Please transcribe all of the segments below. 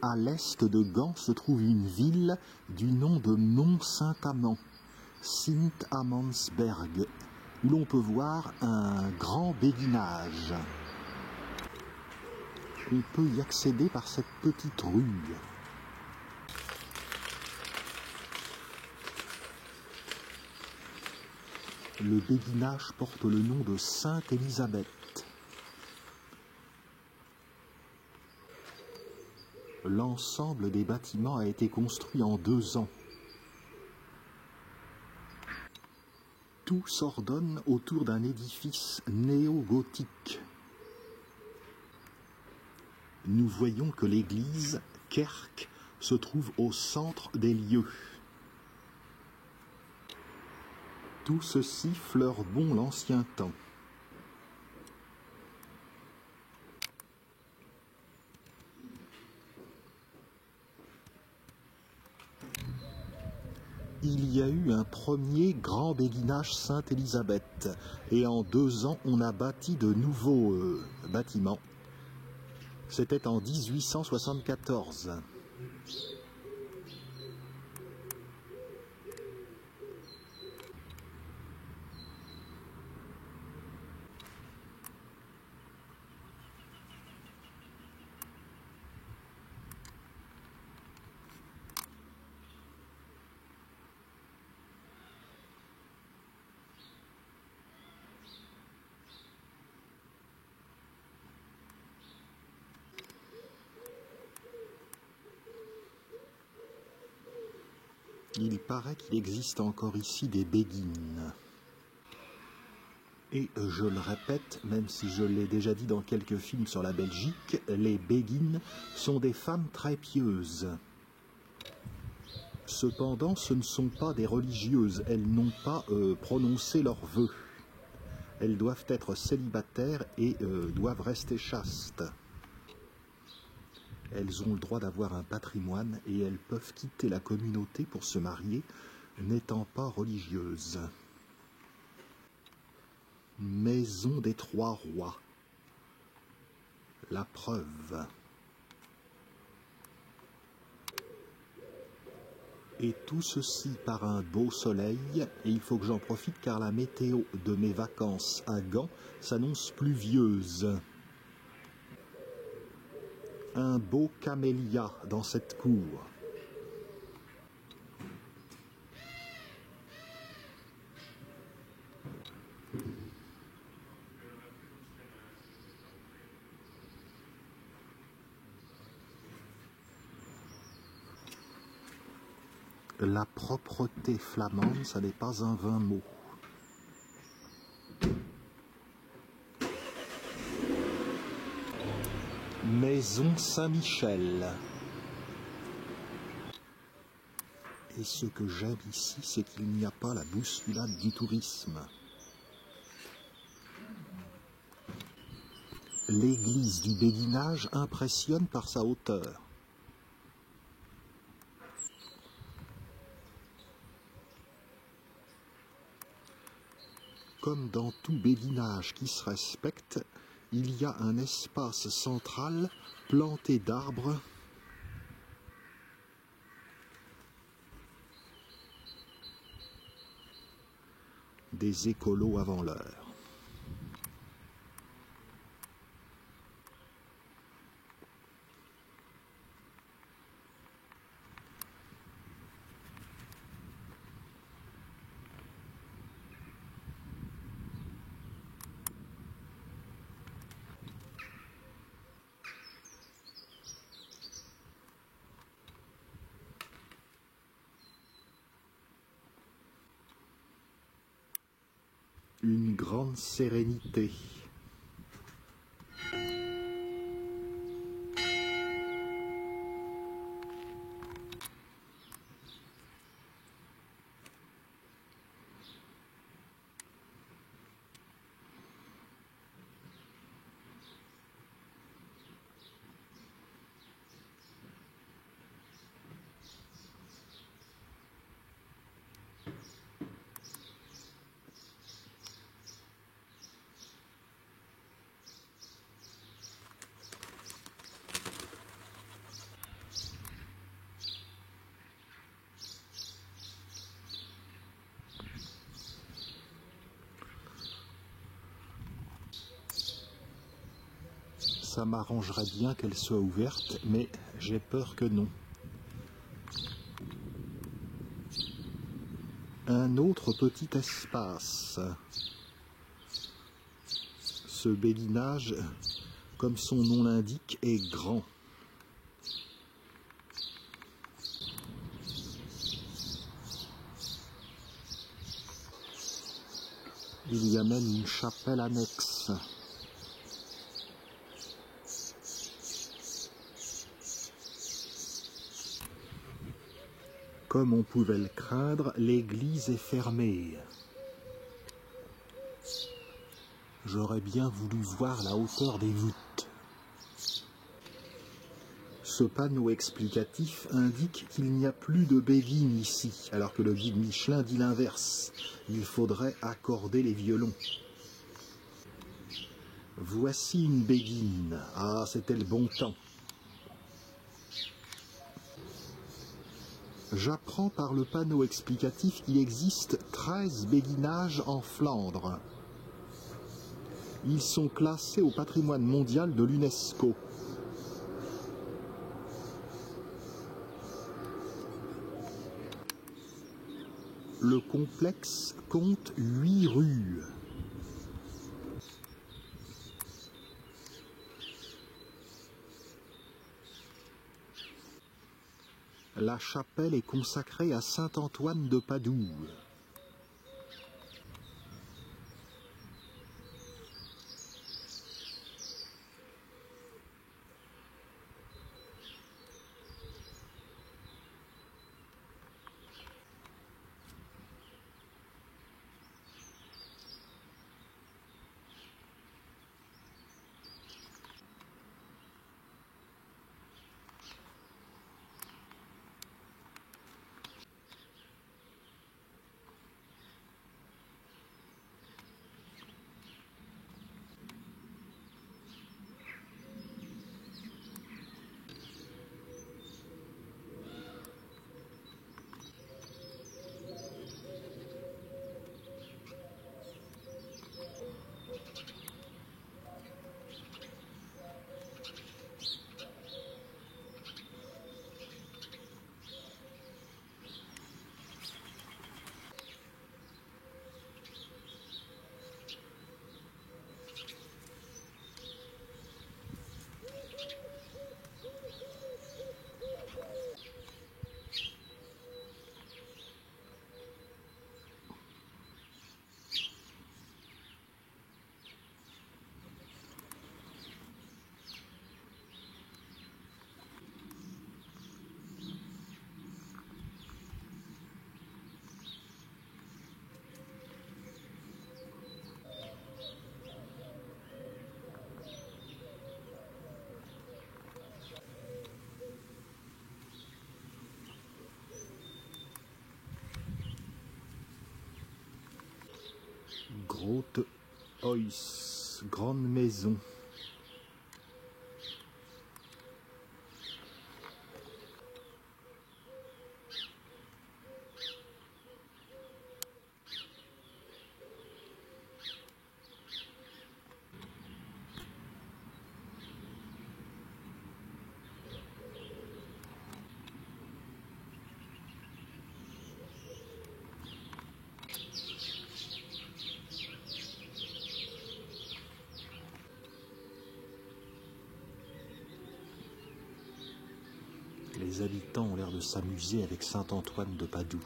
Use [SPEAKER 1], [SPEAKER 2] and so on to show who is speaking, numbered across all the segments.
[SPEAKER 1] À l'est de Gand se trouve une ville du nom de Mont-Saint-Amand, Sint-Amandsberg, où l'on peut voir un grand béguinage. On peut y accéder par cette petite rue. Le béguinage porte le nom de Sainte-Élisabeth. L'ensemble des bâtiments a été construit en 2 ans. Tout s'ordonne autour d'un édifice néo-gothique. Nous voyons que l'église, Kerk, se trouve au centre des lieux. Tout ceci fleure bon l'ancien temps. Il y a eu un premier grand béguinage Sainte-Élisabeth et en 2 ans on a bâti de nouveaux bâtiments. C'était en 1874. Il paraît qu'il existe encore ici des béguines. Et je le répète, même si je l'ai déjà dit dans quelques films sur la Belgique, les béguines sont des femmes très pieuses. Cependant, ce ne sont pas des religieuses, elles n'ont pas prononcé leurs vœux. Elles doivent être célibataires et doivent rester chastes. Elles ont le droit d'avoir un patrimoine et elles peuvent quitter la communauté pour se marier, n'étant pas religieuses. Maison des 3 rois. La preuve. Et tout ceci par un beau soleil, et il faut que j'en profite car la météo de mes vacances à Gand s'annonce pluvieuse. Un beau camélia dans cette cour. La propreté flamande, ça n'est pas un vain mot. Maison Saint-Michel. Et ce que j'aime ici, c'est qu'il n'y a pas la bousculade du tourisme. L'église du béguinage impressionne par sa hauteur. Comme dans tout béguinage qui se respecte, il y a un espace central planté d'arbres des écolos avant l'heure. Une grande sérénité. ça m'arrangerait bien qu'elle soit ouverte, mais j'ai peur que non. Un autre petit espace. Ce béguinage, comme son nom l'indique, est grand. Il y a même une chapelle annexe. Comme on pouvait le craindre, l'église est fermée. J'aurais bien voulu voir la hauteur des voûtes. Ce panneau explicatif indique qu'il n'y a plus de béguine ici, alors que le guide Michelin dit l'inverse. Il faudrait accorder les violons. Voici une béguine. Ah, c'était le bon temps. J'apprends par le panneau explicatif qu'il existe 13 béguinages en Flandre. Ils sont classés au patrimoine mondial de l'UNESCO. Le complexe compte 8 rues. La chapelle est consacrée à saint Antoine de Padoue. Grote Huis, grande maison. Les habitants ont l'air de s'amuser avec saint Antoine de Padoue.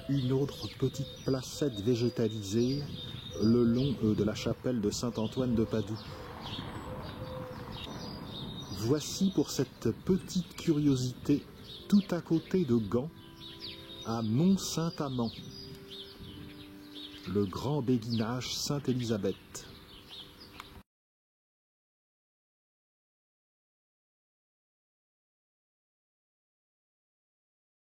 [SPEAKER 1] Une autre petite placette végétalisée le long de la chapelle de saint Antoine de Padoue. Voici pour cette petite curiosité, tout à côté de Gand, à Mont-Saint-Amand, le grand béguinage Sainte-Élisabeth.